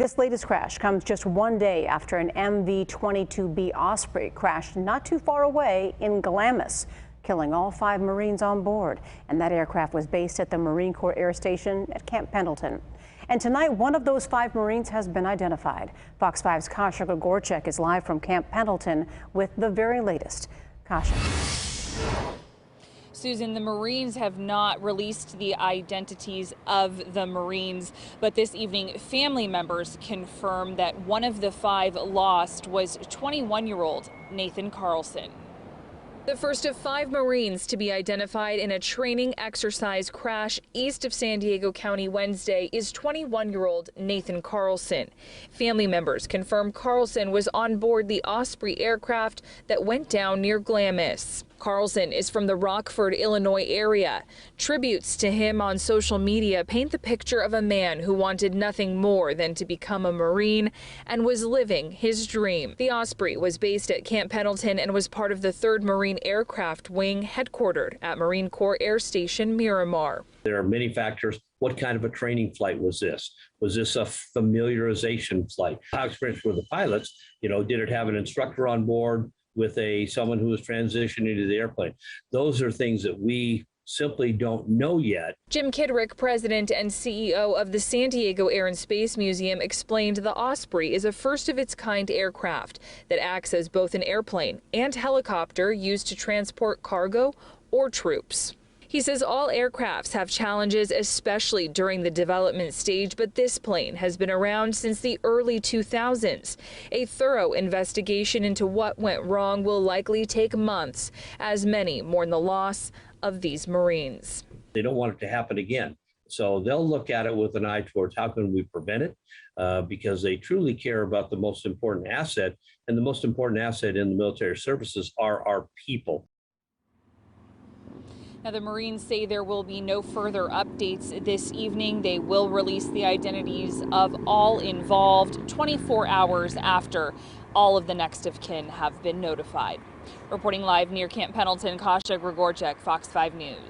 This latest crash comes just one day after an MV-22B Osprey crashed not too far away in Glamis, killing all 5 Marines on board. And that aircraft was based at the Marine Corps Air Station at Camp Pendleton. And tonight, one of those 5 Marines has been identified. Fox 5's Kasia Grigorchuk is live from Camp Pendleton with the very latest. Kasia. Susan, the Marines have not released the identities of the Marines, but this evening family members confirm that one of the 5 lost was 21-year-old Nathan Carlson. The first of 5 Marines to be identified in a training exercise crash east of San Diego County Wednesday is 21-year-old Nathan Carlson. Family members confirm Carlson was on board the Osprey aircraft that went down near Glamis. Carlson is from the Rockford, Illinois area. Tributes to him on social media paint the picture of a man who wanted nothing more than to become a Marine and was living his dream. The Osprey was based at Camp Pendleton and was part of the 3rd Marine Aircraft Wing headquartered at Marine Corps Air Station Miramar. There are many factors. What kind of a training flight was this? Was this a familiarization flight? How experienced were the pilots? Did it have an instructor on board with someone who was transitioning to the airplane? Those are things that we simply don't know yet. Jim Kidrick, president and CEO of the San Diego Air and Space Museum, explained the Osprey is a first-of-its-kind aircraft that acts as both an airplane and helicopter used to transport cargo or troops. He says all aircrafts have challenges, especially during the development stage, but this plane has been around since the early 2000s. A thorough investigation into what went wrong will likely take months, as many mourn the loss of these Marines. They don't want it to happen again. So they'll look at it with an eye towards how can we prevent it, because they truly care about the most important asset, and the most important asset in the military services are our people. Now, the Marines say there will be no further updates this evening. They will release the identities of all involved 24 hours after all of the next of kin have been notified. Reporting live near Camp Pendleton, Kasia Grigorchuk, Fox 5 News.